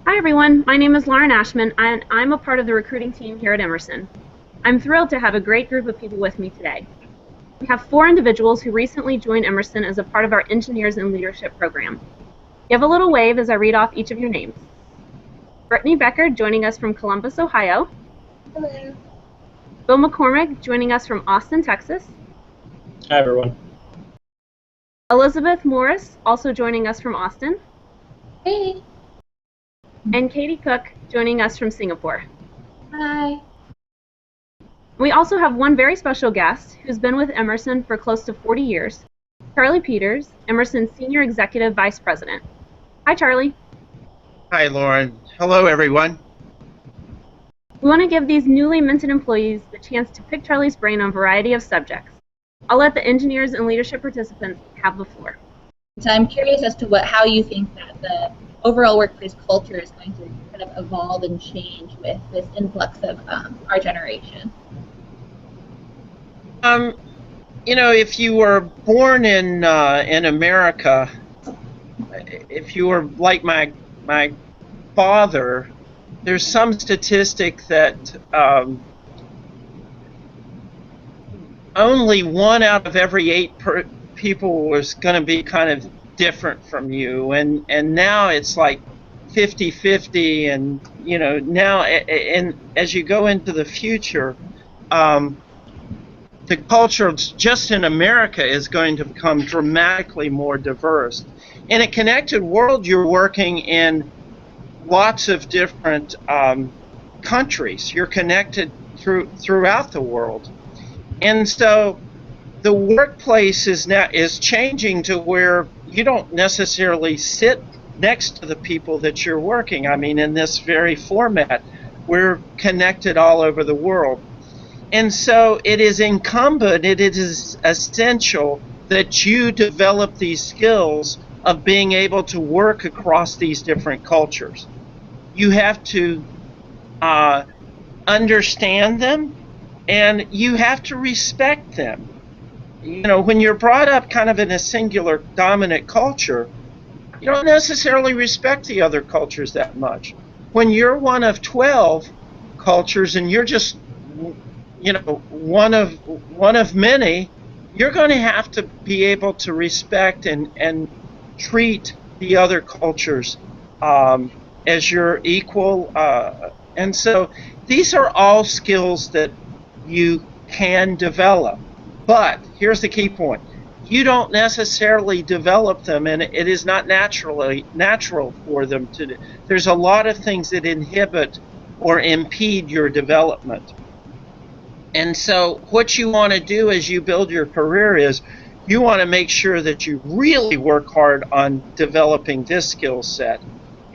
Hi everyone, my name is Lauren Ashman and I'm a part of the recruiting team here at Emerson. I'm thrilled to have a great group of people with me today. We have 4 individuals who recently joined Emerson as a part of our Engineers in Leadership program. Give a little wave as I read off each of your names. Brittany Becker joining us from Columbus, Ohio. Hello. Bill McCormick joining us from Austin, Texas. Hi everyone. Elizabeth Morris also joining us from Austin. Hey. And Katie Cook joining us from Singapore. Hi. We also have one very special guest who's been with Emerson for close to 40 years, Charlie Peters, Emerson's Senior Executive Vice President. Hi, Charlie. Hi, Lauren. Hello, everyone. We want to give these newly minted employees the chance to pick Charlie's brain on a variety of subjects. I'll let the engineers and leadership participants have the floor. So I'm curious as to how you think that the overall workplace culture is going to kind of evolve and change with this influx of our generation. If you were born in America, if you were like my father, there's some statistic that only 1 out of every 8 people was going to be kind of different from you, and now it's like 50-50, and now, and as you go into the future, the culture just in America is going to become dramatically more diverse. In a connected world, you're working in lots of different countries. You're connected throughout the world, and so the workplace is changing to where you don't necessarily sit next to the people that you're working. I mean, in this very format, we're connected all over the world. And so it is incumbent, it is essential that you develop these skills of being able to work across these different cultures. You have to understand them, and you have to respect them. When you're brought up kind of in a singular dominant culture, you don't necessarily respect the other cultures that much. When you're one of 12 cultures and you're just one of many, you're going to have to be able to respect and treat the other cultures as your equal. And so these are all skills that you can develop. But here's the key point. You don't necessarily develop them, and it is not natural for them to do. There's a lot of things that inhibit or impede your development. And so what you want to do as you build your career is you want to make sure that you really work hard on developing this skill set.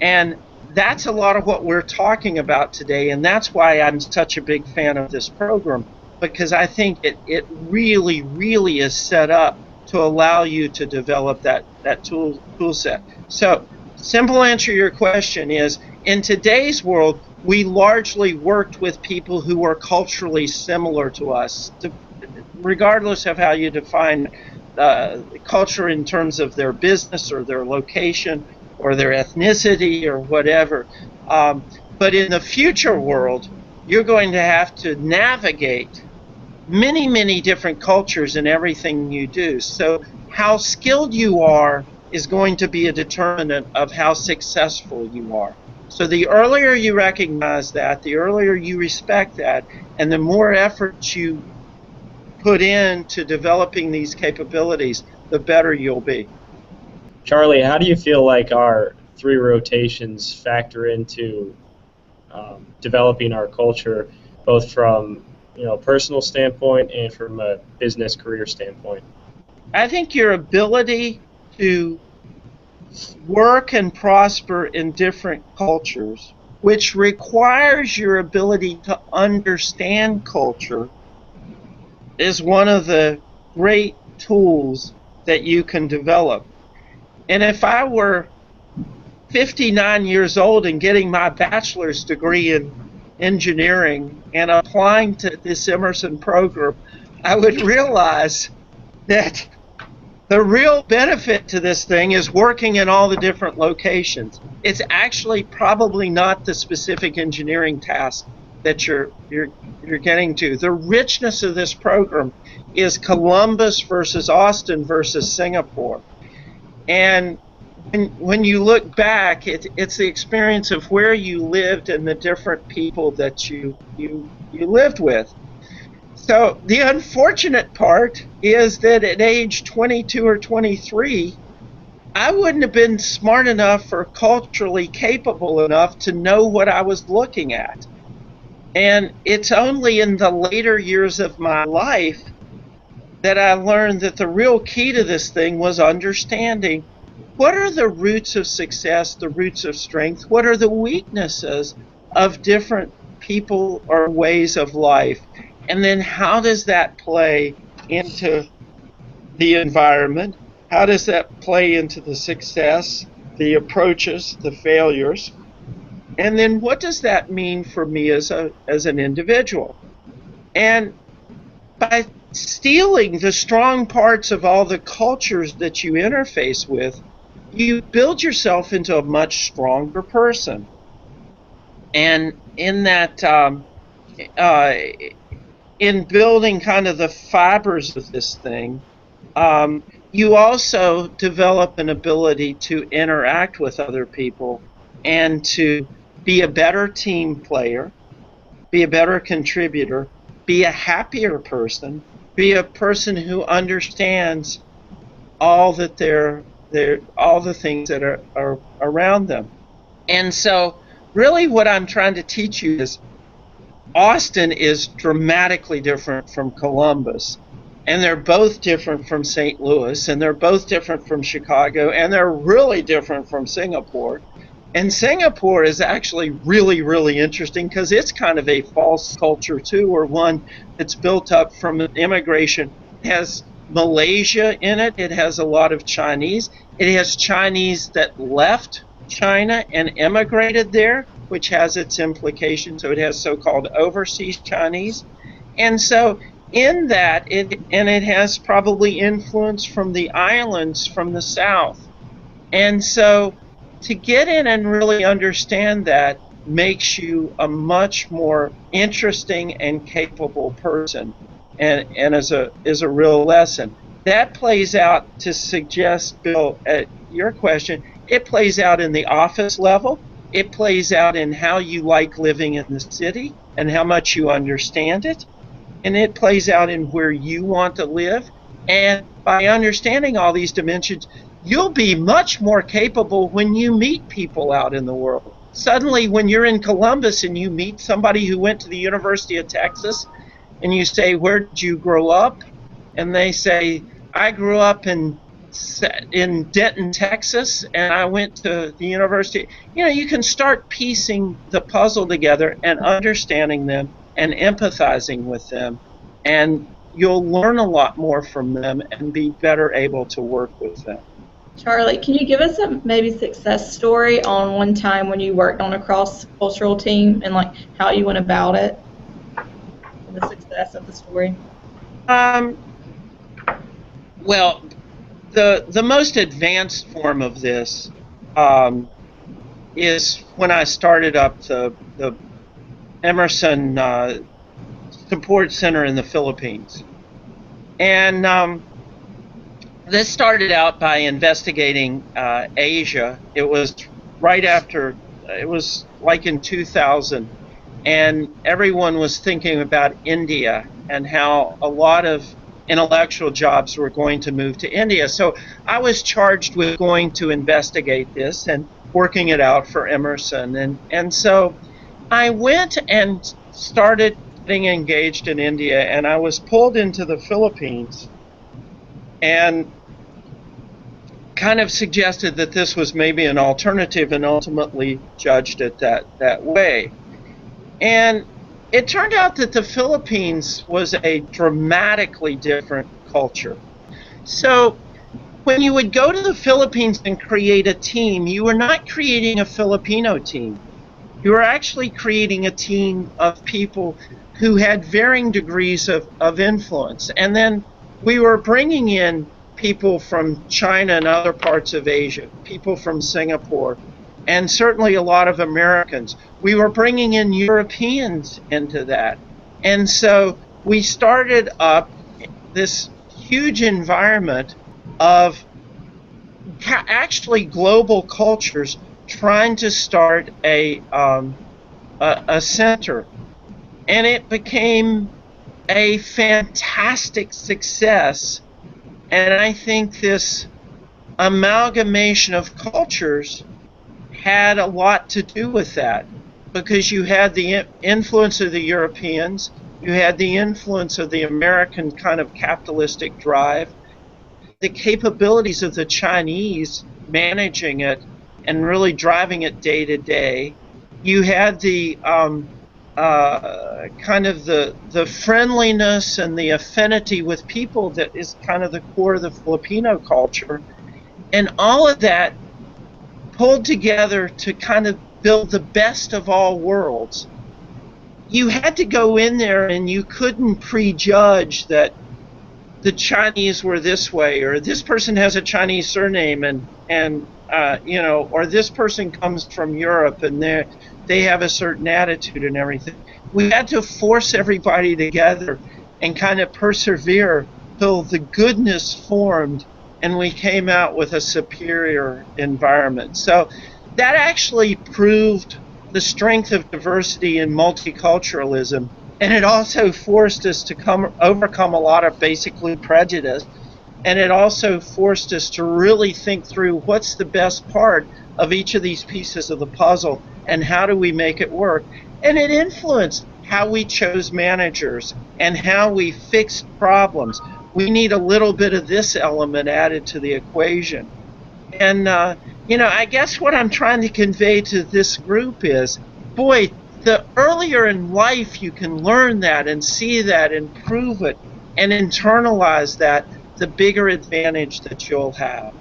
And that's a lot of what we're talking about today, and that's why I'm such a big fan of this program, because I think it really, really is set up to allow you to develop that tool set. So, simple answer to your question is, in today's world, we largely worked with people who were culturally similar to us, regardless of how you define culture in terms of their business or their location or their ethnicity or whatever. But in the future world, you're going to have to navigate many, many different cultures in everything you do. So how skilled you are is going to be a determinant of how successful you are. So the earlier you recognize that, the earlier you respect that, and the more effort you put into developing these capabilities, the better you'll be. Charlie, how do you feel like our 3 rotations factor into developing our culture, both from personal standpoint and from a business career standpoint? I think your ability to work and prosper in different cultures, which requires your ability to understand culture, is one of the great tools that you can develop. And if I were 59 years old and getting my bachelor's degree in engineering and applying to this Emerson program, I would realize that The real benefit to this thing is working in all the different locations. It's actually probably not the specific engineering task that you're getting to. The richness of this program is Columbus versus Austin versus Singapore. And when you look back, it's the experience of where you lived and the different people that you lived with. So the unfortunate part is that at age 22 or 23, I wouldn't have been smart enough or culturally capable enough to know what I was looking at. And it's only in the later years of my life that I learned that the real key to this thing was understanding what are the roots of success, the roots of strength, what are the weaknesses of different people or ways of life, and then how does that play into the environment, how does that play into the success, the approaches, the failures, and then what does that mean for me as an individual. And by stealing the strong parts of all the cultures that you interface with, you build yourself into a much stronger person. And in that, in building kind of the fibers of this thing, you also develop an ability to interact with other people and to be a better team player, be a better contributor, be a happier person, be a person who understands all that all the things that are around them. And so really what I'm trying to teach you is Austin is dramatically different from Columbus, and they're both different from St. Louis, and they're both different from Chicago, and they're really different from Singapore. And Singapore is actually really, really interesting because it's kind of a false culture too, or one that's built up from immigration. It has Malaysia in it. It has a lot of Chinese. It has Chinese that left China and immigrated there, which has its implications. So it has so-called overseas Chinese. And so in that, it has probably influence from the islands from the south. And so to get in and really understand that makes you a much more interesting and capable person, and is a real lesson. That plays out, to suggest, Bill, at your question, it plays out in the office level. It plays out in how you like living in the city and how much you understand it. And it plays out in where you want to live. And by understanding all these dimensions, you'll be much more capable when you meet people out in the world. Suddenly, when you're in Columbus and you meet somebody who went to the University of Texas, and you say, "Where did you grow up?" And they say, "I grew up in Denton, Texas, and I went to the university." You know, you can start piecing the puzzle together and understanding them and empathizing with them, and you'll learn a lot more from them and be better able to work with them. Charlie, can you give us a maybe success story on one time when you worked on a cross-cultural team and like how you went about it, and the success of the story? Well, the most advanced form of this is when I started up the Emerson Support Center in the Philippines. And this started out by investigating Asia. It was right after, it was like in 2000, and everyone was thinking about India and how a lot of intellectual jobs were going to move to India. So I was charged with going to investigate this and working it out for Emerson. And so I went and started getting engaged in India, and I was pulled into the Philippines and kind of suggested that this was maybe an alternative, and ultimately judged it that way. And it turned out that the Philippines was a dramatically different culture. So when you would go to the Philippines and create a team, you were not creating a Filipino team. You were actually creating a team of people who had varying degrees of influence. And then we were bringing in people from China and other parts of Asia, people from Singapore, and certainly a lot of Americans. We were bringing in Europeans into that. And so we started up this huge environment of actually global cultures trying to start a center. And it became a fantastic success. And I think this amalgamation of cultures had a lot to do with that, because you had the influence of the Europeans, you had the influence of the American kind of capitalistic drive, the capabilities of the Chinese managing it and really driving it day to day. You had the kind of the friendliness and the affinity with people that is kind of the core of the Filipino culture. And all of that pulled together to kind of build the best of all worlds. You had to go in there and you couldn't prejudge that the Chinese were this way, or this person has a Chinese surname, and you know, or this person comes from Europe and they have a certain attitude and everything. We had to force everybody together and kind of persevere till the goodness formed and we came out with a superior environment. So that actually proved the strength of diversity and multiculturalism, and it also forced us to overcome a lot of basically prejudice, and it also forced us to really think through what's the best part of each of these pieces of the puzzle and how do we make it work. And it influenced how we chose managers and how we fixed problems. We need a little bit of this element added to the equation. And, you know, I guess what I'm trying to convey to this group is, boy, the earlier in life you can learn that and see that and prove it and internalize that, the bigger advantage that you'll have.